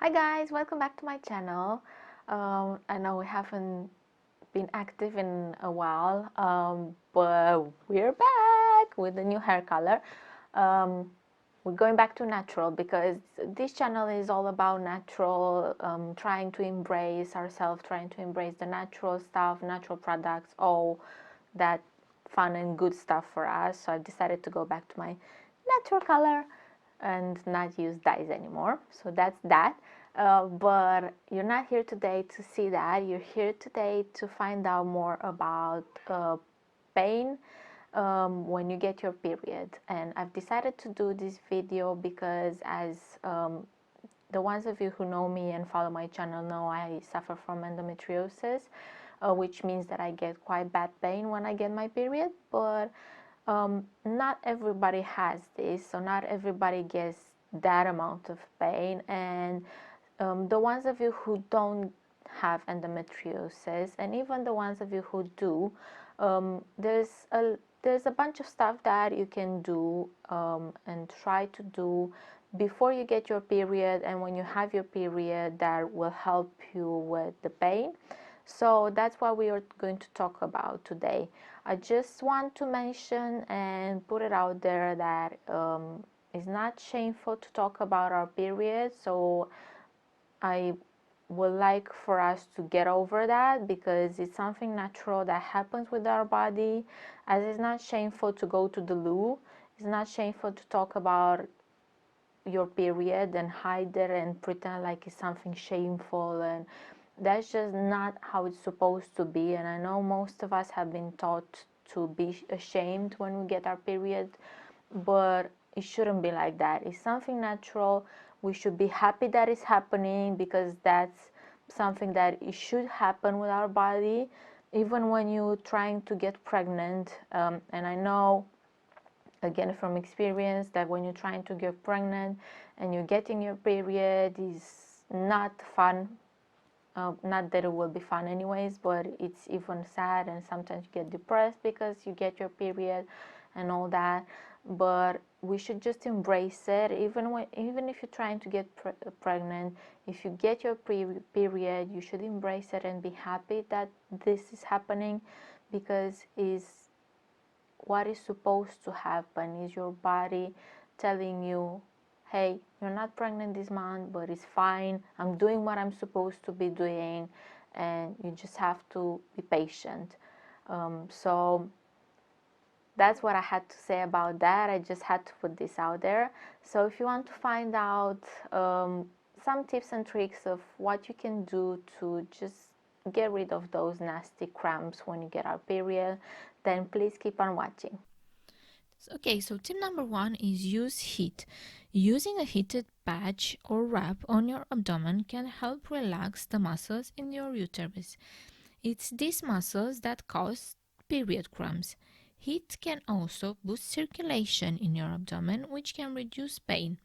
Hi guys, welcome back to my channel. I know we haven't been active in a while, but we're back with a new hair color. We're going back to natural because this channel is all about natural, trying to embrace ourselves, trying to embrace the natural stuff, natural products, all that fun and good stuff for us. So I decided to go back to my natural color and not use dyes anymore. So that's that. But you're not here today to see that. You're here today to find out more about pain when you get your period. And I've decided to do this video because as the ones of you who know me and follow my channel know I suffer from endometriosis, which means that I get quite bad pain when I get my period. But not everybody has this, so not everybody gets that amount of pain. And the ones of you who don't have endometriosis, and even the ones of you who do, there's a bunch of stuff that you can do and try to do before you get your period and when you have your period that will help you with the pain. So that's what we are going to talk about today. I just want to mention and put it out there that it's not shameful to talk about our period. So I would like for us to get over that because it's something natural that happens with our body. As it's not shameful to go to the loo, it's not shameful to talk about your period and hide it and pretend like it's something shameful, and that's just not how it's supposed to be. And I know most of us have been taught to be ashamed when we get our period, but it shouldn't be like that. It's something natural. We should be happy that it's happening because that's something that it should happen with our body. Even when you're trying to get pregnant, and I know again from experience that when you're trying to get pregnant and you're getting your period is not fun. Not that it will be fun anyways, but it's even sad, and sometimes you get depressed because you get your period and all that. But we should just embrace it. Even if you're trying to get pregnant, if you get your period, you should embrace it and be happy that this is happening, because is what is supposed to happen. Is your body telling you, hey, you're not pregnant this month, but it's fine, I'm doing what I'm supposed to be doing, and you just have to be patient. So that's what I had to say about that. I just had to put this out there. So if you want to find out some tips and tricks of what you can do to just get rid of those nasty cramps when you get our period, then please keep on watching. Okay, so tip number 1 is use heat. Using a heated patch or wrap on your abdomen can help relax the muscles in your uterus. It's these muscles that cause period cramps. Heat can also boost circulation in your abdomen, which can reduce pain.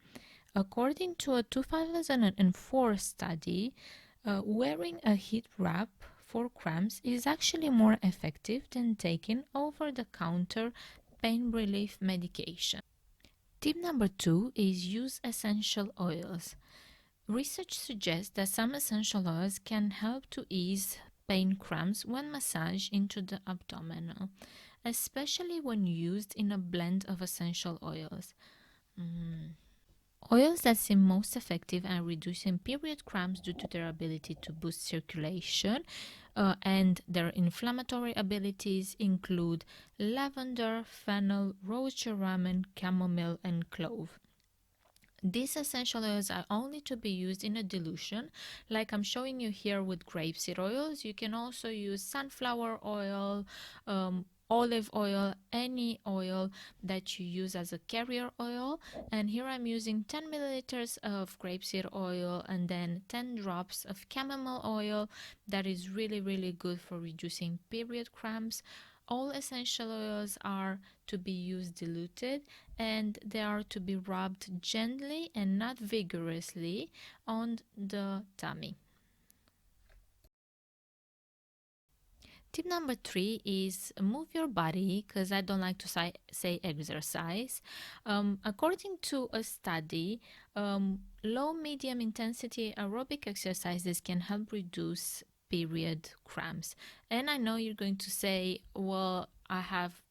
According to a 2004 study, wearing a heat wrap for cramps is actually more effective than taking over-the-counter pain relief medication. Tip number 2 is use essential oils. Research suggests that some essential oils can help to ease pain cramps when massaged into the abdomen, especially when used in a blend of essential oils. Oils that seem most effective at reducing period cramps due to their ability to boost circulation and their inflammatory abilities include lavender, fennel, rose geranium, chamomile, and clove. These essential oils are only to be used in a dilution, like I'm showing you here with grapeseed oils. You can also use sunflower oil, olive oil, any oil that you use as a carrier oil. And here I'm using 10 milliliters of grapeseed oil and then 10 drops of chamomile oil. That is really, really good for reducing period cramps. All essential oils are to be used diluted, and they are to be rubbed gently and not vigorously on the tummy. Tip number 3 is move your body, because I don't like to say exercise. According to a study, low medium intensity aerobic exercises can help reduce period cramps. And I know you're going to say, well, I have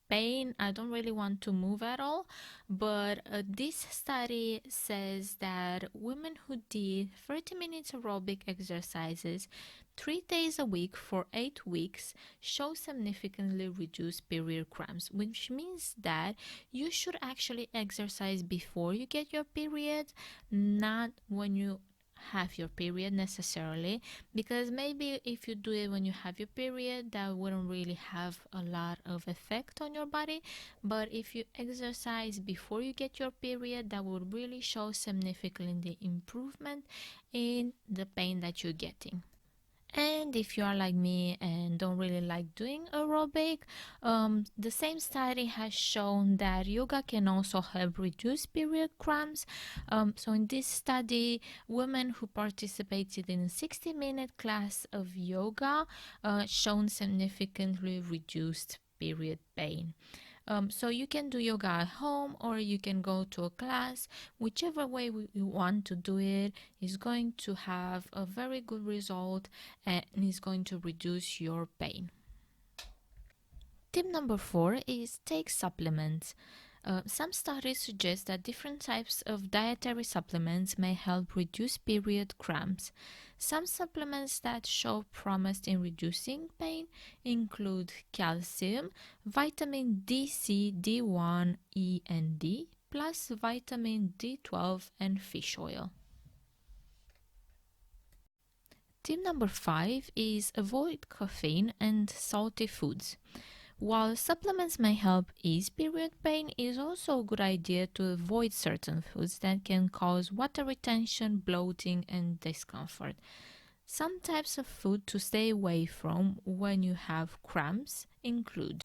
pain, I don't really want to move at all, but this study says that women who did 30 minutes aerobic exercises 3 days a week for 8 weeks show significantly reduced period cramps, which means that you should actually exercise before you get your period, not when you have your period necessarily, because maybe if you do it when you have your period, that wouldn't really have a lot of effect on your body. But if you exercise before you get your period, that would really show significantly improvement in the pain that you're getting. And if you are like me and don't really like doing aerobic, the same study has shown that yoga can also help reduce period cramps. So in this study, women who participated in a 60-minute class of yoga shown significantly reduced period pain. So you can do yoga at home or you can go to a class. Whichever way you want to do it is going to have a very good result and is going to reduce your pain. Tip number 4 is take supplements. Some studies suggest that different types of dietary supplements may help reduce period cramps. Some supplements that show promise in reducing pain include calcium, vitamin D, C, D1, E, and D, plus vitamin D12 and fish oil. Tip number 5 is avoid caffeine and salty foods. While supplements may help ease period pain, it is also a good idea to avoid certain foods that can cause water retention, bloating, and discomfort. Some types of food to stay away from when you have cramps include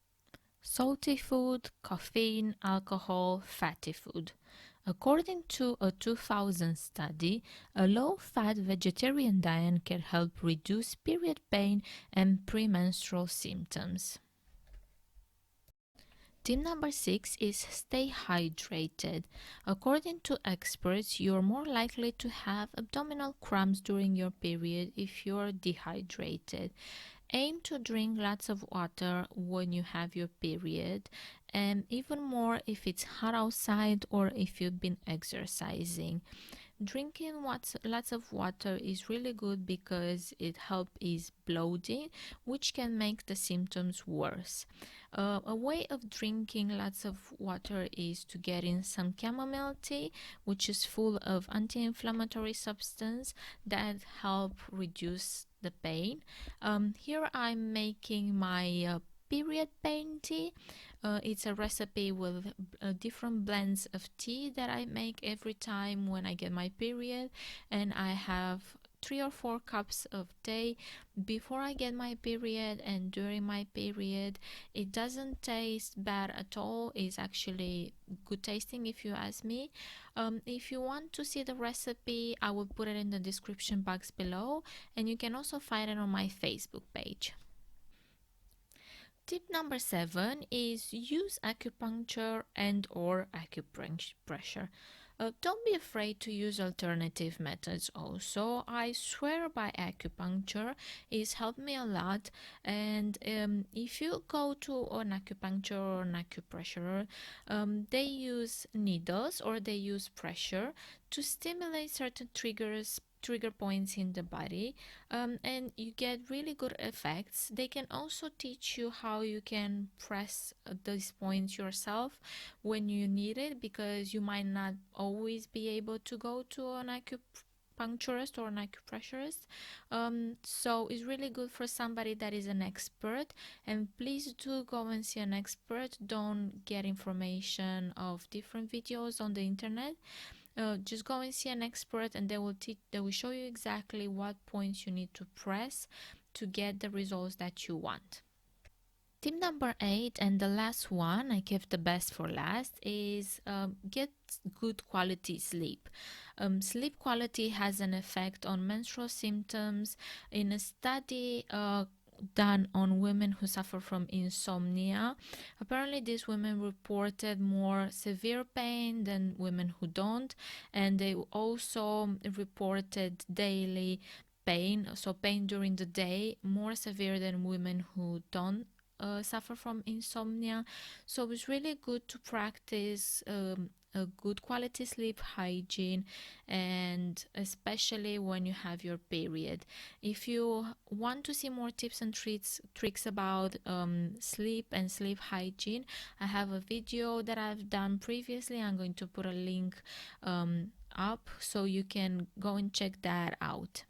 salty food, caffeine, alcohol, fatty food. According to a 2000 study, a low-fat vegetarian diet can help reduce period pain and premenstrual symptoms. Tip number 6 is stay hydrated. According to experts, you're more likely to have abdominal cramps during your period if you're dehydrated. Aim to drink lots of water when you have your period, and even more if it's hot outside or if you've been exercising. Drinking lots of water is really good because it helps ease bloating, which can make the symptoms worse. A way of drinking lots of water is to get in some chamomile tea, which is full of anti-inflammatory substance that help reduce the pain. Here I'm making my period pain tea. It's a recipe with different blends of tea that I make every time when I get my period, and I have 3 or 4 cups of tea before I get my period and during my period. It doesn't taste bad at all. It's actually good tasting if you ask me. If you want to see the recipe, I will put it in the description box below, and you can also find it on my Facebook page. Tip number 7 is use acupuncture and or acupressure. Don't be afraid to use alternative methods also. I swear by acupuncture. It's helped me a lot, and if you go to an acupuncture or an acupressure, they use needles or they use pressure to stimulate certain trigger points in the body, and you get really good effects. They can also teach you how you can press these points yourself when you need it, because you might not always be able to go to an acupuncturist or an acupressurist. So it's really good for somebody that is an expert, and please do go and see an expert. Don't get information of different videos on the internet. Just go and see an expert, and they will show you exactly what points you need to press to get the results that you want. Tip number 8, and the last one, I kept the best for last, is get good quality sleep. Sleep quality has an effect on menstrual symptoms. In a study done on women who suffer from insomnia. Apparently these women reported more severe pain than women who don't, and they also reported daily pain, so pain during the day, more severe than women who don't suffer from insomnia. So it's really good to practice a good quality sleep hygiene, and especially when you have your period. If you want to see more tips and tricks about sleep and sleep hygiene, I have a video that I've done previously. I'm going to put a link up so you can go and check that out.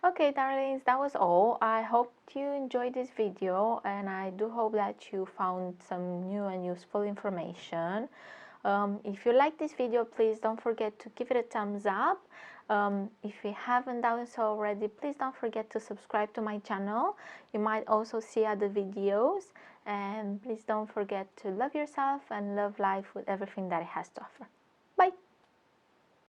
Okay, darlings, that was all. I hope you enjoyed this video, and I do hope that you found some new and useful information. If you like this video, please don't forget to give it a thumbs up. If you haven't done so already, please don't forget to subscribe to my channel. You might also see other videos, and please don't forget to love yourself and love life with everything that it has to offer.